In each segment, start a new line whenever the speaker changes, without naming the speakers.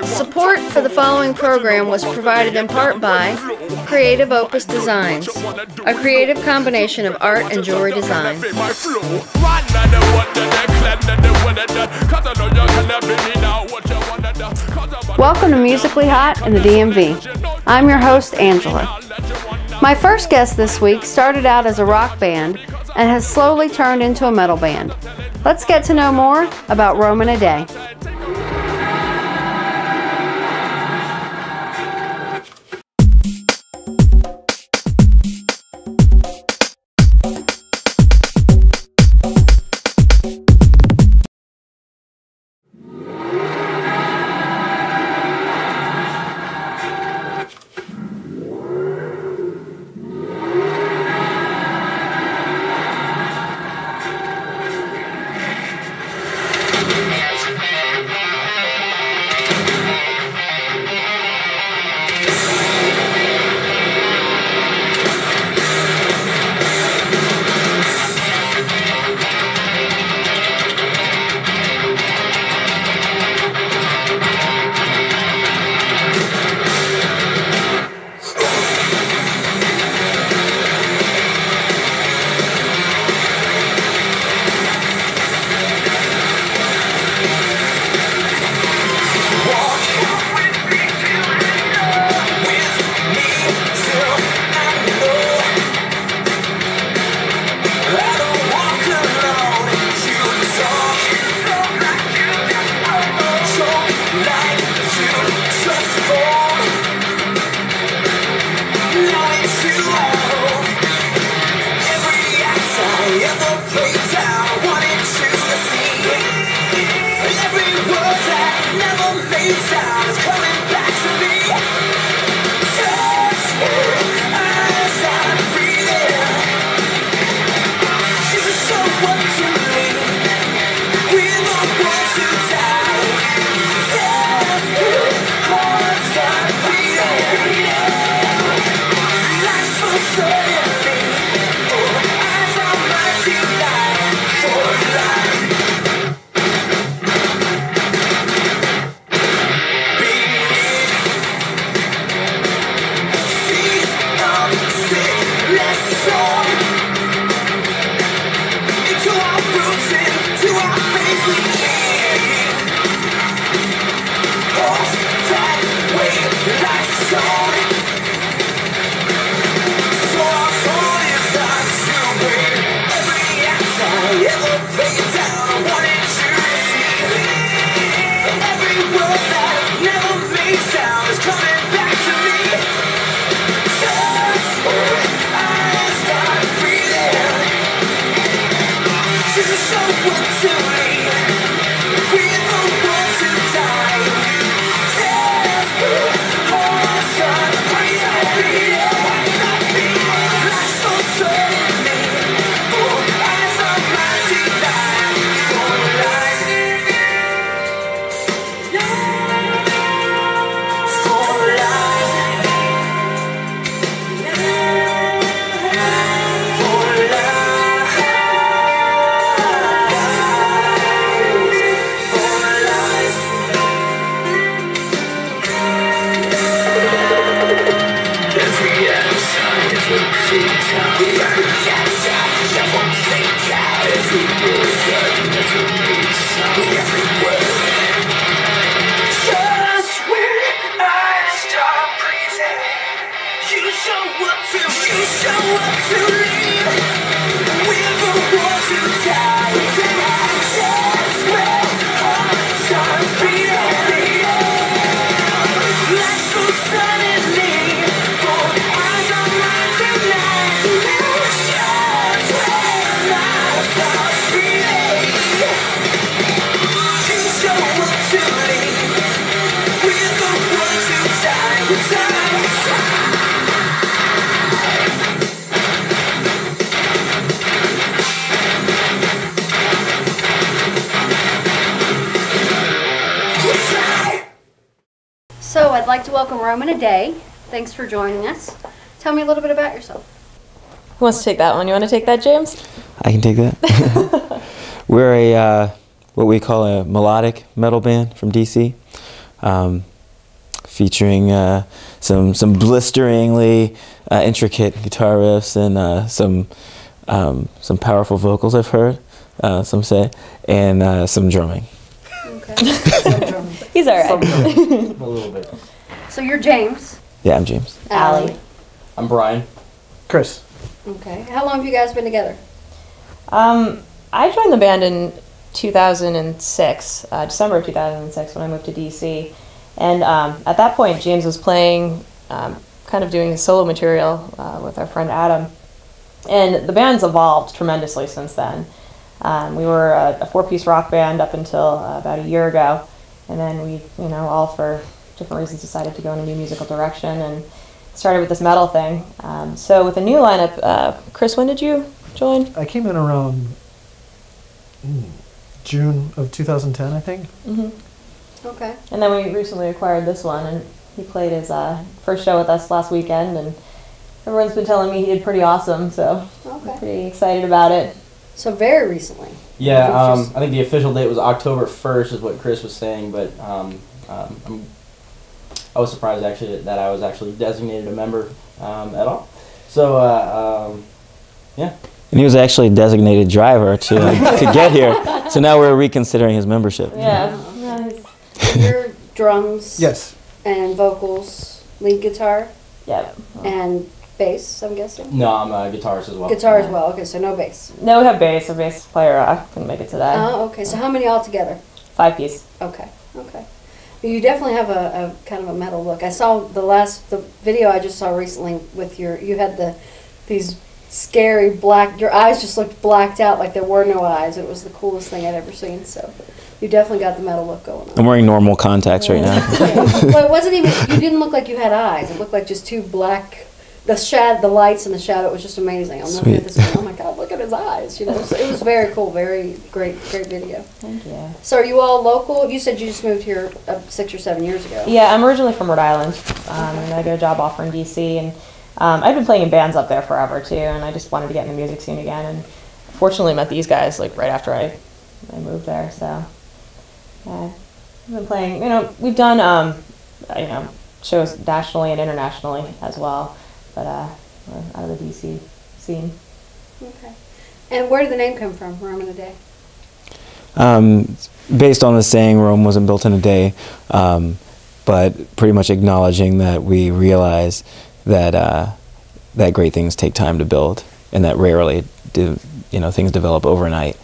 Support for the following program was provided in part by Creative Opus Designs, a creative combination of art and jewelry design. Welcome to Musically Hot in the DMV. I'm your host, Angela. My first guest this week started out as a rock band and has slowly turned into a metal band. Let's get to know more about Roman a Day.
Free
like to welcome Roman a Day. Thanks for joining us. Tell me a little bit about yourself.
Who wants to take that one? You want to take that, James?
I can take that. We're a what we call a melodic metal band from DC, featuring some blisteringly intricate guitar riffs and some powerful vocals, I've heard some say, and some drumming.
Okay. Some drumming.
He's all right.
A little bit.
So you're James.
Yeah, I'm James.
Allie.
I'm Brian.
Chris.
Okay. How long have you guys been together?
I joined the band in 2006, December of 2006, when I moved to DC. And at that point, James was playing, kind of doing his solo material with our friend Adam. And the band's evolved tremendously since then. We were a four-piece rock band up until about a year ago. And then we, all for different reasons decided to go in a new musical direction and started with this metal thing. So with the new lineup, Chris, when did you join?
I came in around June of 2010, I think.
Mm-hmm.
Okay.
And then we recently acquired this one, and he played his first show with us last weekend, and everyone's been telling me he did pretty awesome, so I'm pretty excited about it.
So very recently.
Yeah, I think the official date was October 1st is what Chris was saying, but I was surprised actually that I was actually designated a member at all. So, yeah.
And he was actually a designated driver to get here, so now we're reconsidering his membership.
Yeah.
Your drums.
Yes.
And vocals, lead guitar.
Yeah.
And bass, I'm guessing.
No, I'm a guitarist as well.
Guitar as well. Okay, so no bass.
No, we have bass. Our bass player couldn't make it today.
Oh, okay. So how many altogether?
5-piece.
Okay. Okay. You definitely have a kind of a metal look. I saw the video I just saw recently with you had these scary black, your eyes just looked blacked out like there were no eyes. It was the coolest thing I'd ever seen. So you definitely got the metal look going on.
I'm wearing normal contacts right now.
Well, it wasn't even, you didn't look like you had eyes. It looked like just two black, the lights and the shadow, it was just amazing. I'm looking at this going, oh my God, look at his eyes. So it was very cool, very great video.
Thank you.
So are you all local? You said you just moved here 6 or 7 years ago.
Yeah, I'm originally from Rhode Island, and I got a job offer in DC, and I've been playing in bands up there forever too, and I just wanted to get in the music scene again, and fortunately met these guys like right after I moved there, so yeah, I've been playing, we've done shows nationally and internationally as well, but we're out of the DC scene.
Okay. And where did the name come from, Rome in a Day?
Based on the saying, Rome wasn't built in a day, but pretty much acknowledging that we realize that that great things take time to build, and that rarely do things develop overnight.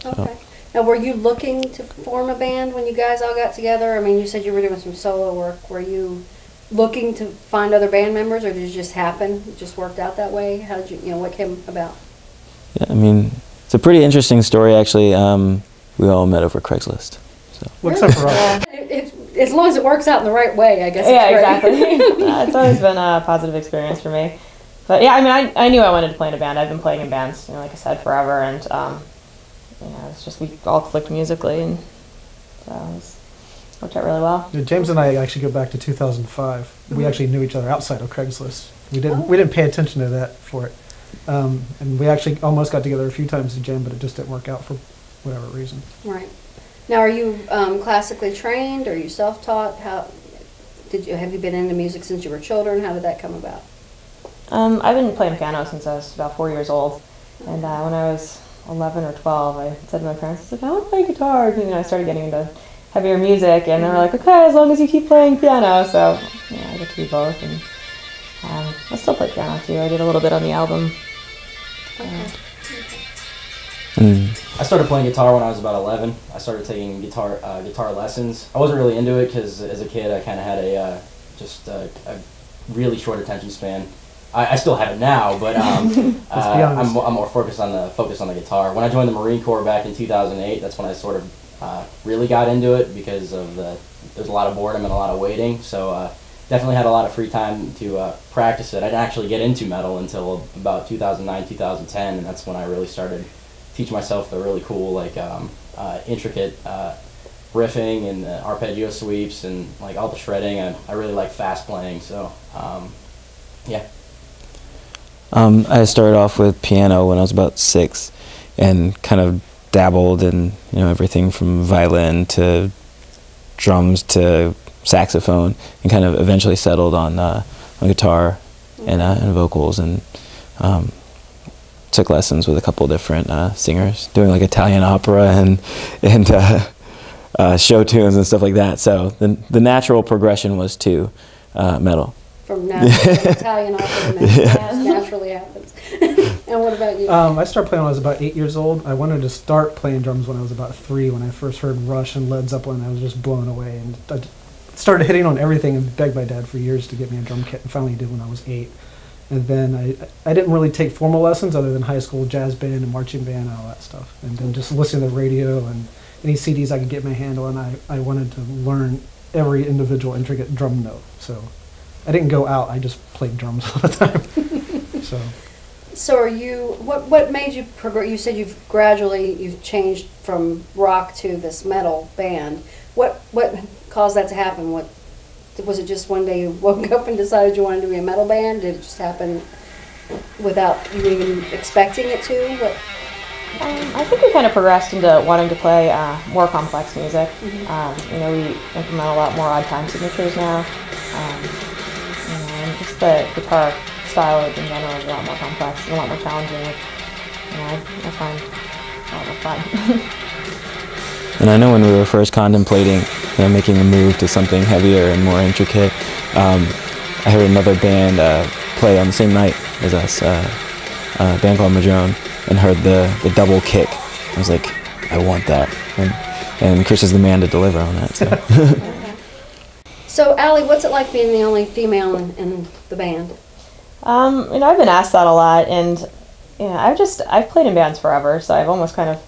Okay. So. Now, were you looking to form a band when you guys all got together? I mean, you said you were doing some solo work. Were you looking to find other band members, or did it just happen? It just worked out that way? How did you, what came about?
Yeah, I mean, it's a pretty interesting story, actually. We all met over Craigslist. So.
Well, except for us.
As long as it works out in the right way, I guess.
Yeah, exactly. It's always been a positive experience for me. But yeah, I mean, I knew I wanted to play in a band. I've been playing in bands, like I said, forever, and it's just we all clicked musically, and so it worked out really well.
Yeah, James and I actually go back to 2005. Mm-hmm. We actually knew each other outside of Craigslist. We didn't pay attention to that for it, and we actually almost got together a few times to jam, but it just didn't work out for whatever reason.
Right. Now, are you classically trained? Or are you self-taught? Have you been into music since you were children? How did that come about?
I've been playing piano since I was about 4 years old, and when I was 11 or 12, I said to my parents, I want to play guitar. I started getting into heavier music, and they were like, okay, as long as you keep playing piano. So I get to do both, and I still play piano too. I did a little bit on the album.
I started playing guitar when I was about 11. I started taking guitar lessons. I wasn't really into it because as a kid I kind of had a really short attention span. I still have it now, but I'm more focused on the guitar. When I joined the Marine Corps back in 2008, that's when I sort of really got into it because of there's a lot of boredom and a lot of waiting. So definitely had a lot of free time to practice it. I didn't actually get into metal until about 2009, 2010, and that's when I really started teach myself the really cool, intricate riffing and arpeggio sweeps and like all the shredding. I really like fast playing, so yeah.
I started off with piano when I was about 6, and kind of dabbled in everything from violin to drums to saxophone, and kind of eventually settled on guitar and vocals, and took lessons with a couple different singers, doing like Italian opera and show tunes and stuff like that. So the natural progression was to metal.
From Italian opera to metal, just naturally happens. And what about you?
I started playing when I was about 8 years old. I wanted to start playing drums when I was about 3. When I first heard Rush and Led Zeppelin, I was just blown away, and I started hitting on everything and begged my dad for years to get me a drum kit, and finally did when I was 8. And then I didn't really take formal lessons other than high school jazz band and marching band and all that stuff. And then just listening to the radio and any CDs I could get my hand on, I wanted to learn every individual intricate drum note. So I didn't go out, I just played drums all the time.
So are you, what made you progress? You said you've changed from rock to this metal band. What caused that to happen? Was it just one day you woke up and decided you wanted to be a metal band? Did it just happen without you even expecting it to?
I think we kind of progressed into wanting to play more complex music. We implement a lot more odd time signatures now. And just the guitar style in general is a lot more complex and a lot more challenging, which I find a lot more fun.
And I know when we were first contemplating making a move to something heavier and more intricate, I heard another band play on the same night as us, a band called Madrone, and heard the double kick. I was like, I want that. And Chris is the man to deliver on that. So,
So Allie, what's it like being the only female in the band?
I've been asked that a lot, and I've played in bands forever, so I've almost kind of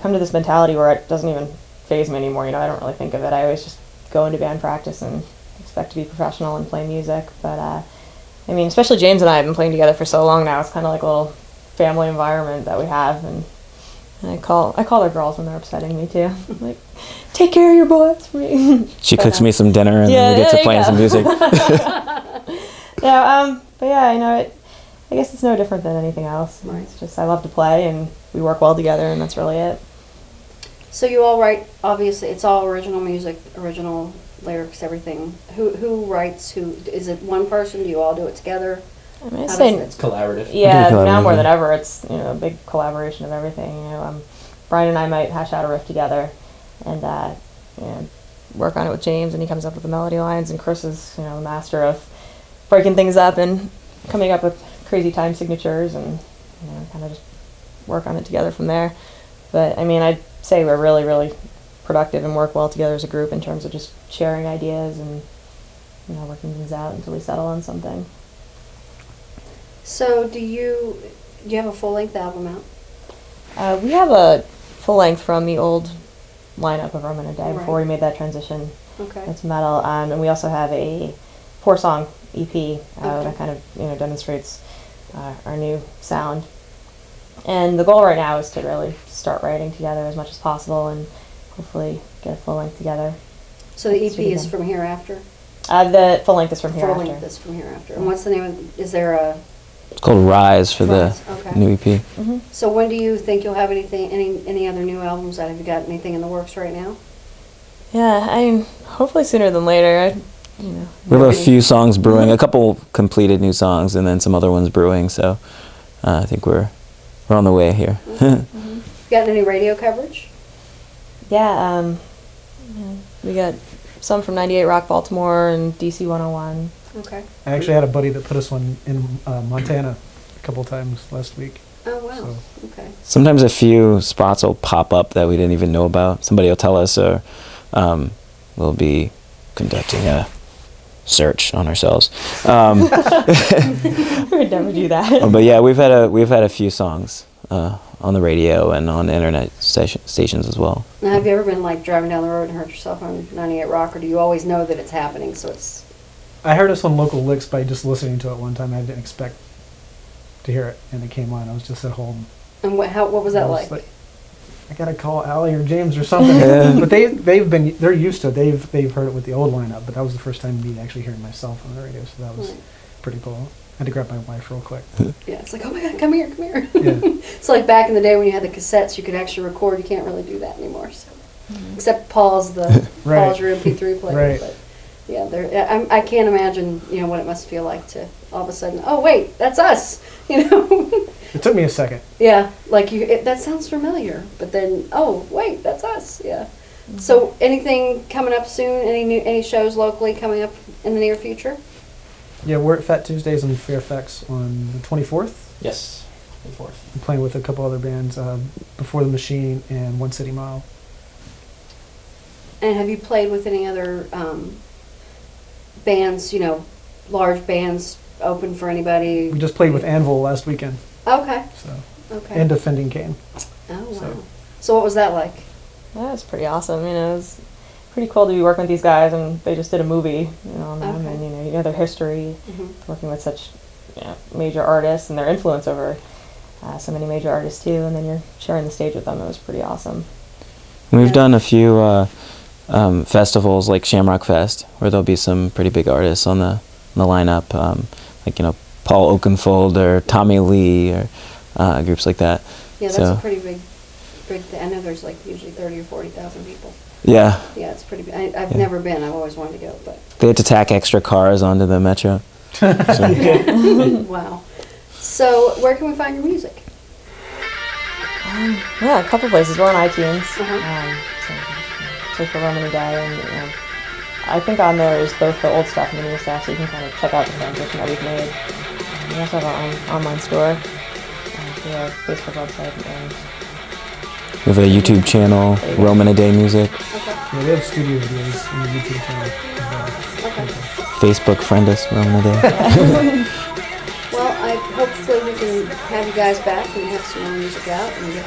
come to this mentality where it doesn't even faze me anymore. I don't really think of it. I always just go into band practice and expect to be professional and play music. But especially James and I have been playing together for so long now. It's kind of like a little family environment that we have, and I call their girls when they're upsetting me too. I'm like, take care of your boys for me.
She cooks me some dinner, and then we get to playing some music.
But I guess it's no different than anything else.
Right.
It's just I love to play, and we work well together, and that's really it.
So you all write, obviously, it's all original music, original lyrics, everything. Who writes who? Is it one person? Do you all do it together?
I'd say
It's collaborative.
Yeah, now more than ever, it's a big collaboration of everything. Brian and I might hash out a riff together, and work on it with James, and he comes up with the melody lines, and Chris is the master of breaking things up and coming up with crazy time signatures, and kind of just work on it together from there. But I'd say we're really, really productive and work well together as a group in terms of just sharing ideas and working things out until we settle on something.
So do you have a full-length album out?
We have a full length from the old lineup of Rome in a Day before
Right.
we made that transition
Okay.
into metal, and we also have a 4-song EP that kind of demonstrates our new sound. And the goal right now is to really start writing together as much as possible, and hopefully get a full length together.
So the EP
Sweet
is
again.
from Hereafter?
The full length is from Hereafter.
Full length is from Hereafter. And what's the name of, is there a,
it's called Rise for
Rise,
the
okay.
new EP.
so when do you think you'll have any other new albums out? Have you got anything in the works right now?
Yeah, hopefully sooner than later.
We have a few songs brewing, a couple completed new songs, and then some other ones brewing. So I think we're on the way here.
Got any radio coverage?
Yeah, we got some from 98 Rock Baltimore and DC 101.
Okay.
I actually had a buddy that put us on in Montana a couple times last week.
Oh, wow.
So-
Okay.
Sometimes a few spots will pop up that we didn't even know about. Somebody will tell us, or we'll be conducting a search on ourselves.
We would never do that.
But yeah, we've had a few songs on the radio and on internet stations as well.
Now, have you ever been like driving down the road and hurt yourself on 98 Rock, or do you always know that it's happening? So it's.
I heard us on Local Licks by just listening to it one time. I didn't expect to hear it, and it came on. I was just at home.
And what was that
I was
like?
I gotta call Allie or James or something. But they're used to it. They've heard it with the old lineup, but that was the first time me actually hearing myself on the radio, so that was pretty cool. I had to grab my wife real quick.
Yeah, it's like, oh my God, come here, come here.
Yeah.
It's like back in the day when you had the cassettes, you could actually record. You can't really do that anymore. So, except Paul's your MP3 player.
Right.
But yeah, I can't imagine what it must feel like to all of a sudden. Oh wait, that's us.
It took me a second.
Yeah, like that sounds familiar, but then oh wait, that's us. Yeah. So anything coming up soon? Any shows locally coming up in the near future?
Yeah, we're at Fat Tuesdays in Fairfax on the 24th.
Yes, 24th.
I'm playing with a couple other bands, Before the Machine and One City Mile.
And have you played with any other bands, large bands open for anybody?
We just played with Anvil last weekend.
Okay.
Okay. And Defending Kane.
Oh, wow. So what was that like?
That was pretty awesome. It was pretty cool to be working with these guys, and they just did a movie, on them, and their history, working with such major artists and their influence over so many major artists too, and then you're sharing the stage with them. It was pretty awesome.
We've done a few festivals like Shamrock Fest, where there'll be some pretty big artists on the lineup, like Paul Oakenfold or Tommy Lee or groups like that.
Yeah, that's a pretty big thing. I know there's like usually 30 or 40,000 people.
Yeah.
Yeah, it's pretty big. I've never been. I've always wanted to go, but
they had to tack extra cars onto the metro.
Wow. So where can we find your music?
A couple places. We're on iTunes.
Uh-huh.
So for Roman and Day, and I think on there is both the old stuff and the new stuff, so you can kind of check out the transition that we've made. We also have our own online store through our Facebook website. And
we have a YouTube channel, Roman a Day Music.
Okay.
Yeah, we have studio videos on the YouTube channel.
Okay.
Facebook, friend us, Roman a Day.
Well, hopefully we can have you guys back and have some more music out and get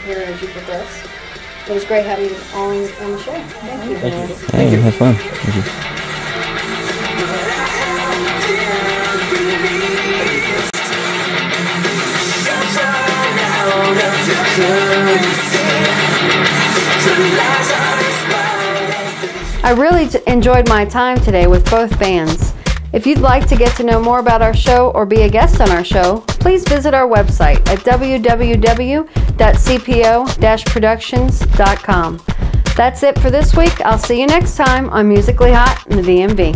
hear as you progress. It was great having you all on the show. Thank you.
Thank you. Have fun. Thank you.
I really enjoyed my time today with both bands. If you'd like to get to know more about our show or be a guest on our show, please visit our website at www.cpo-productions.com. That's it for this week. I'll see you next time on Musically Hot in the DMV.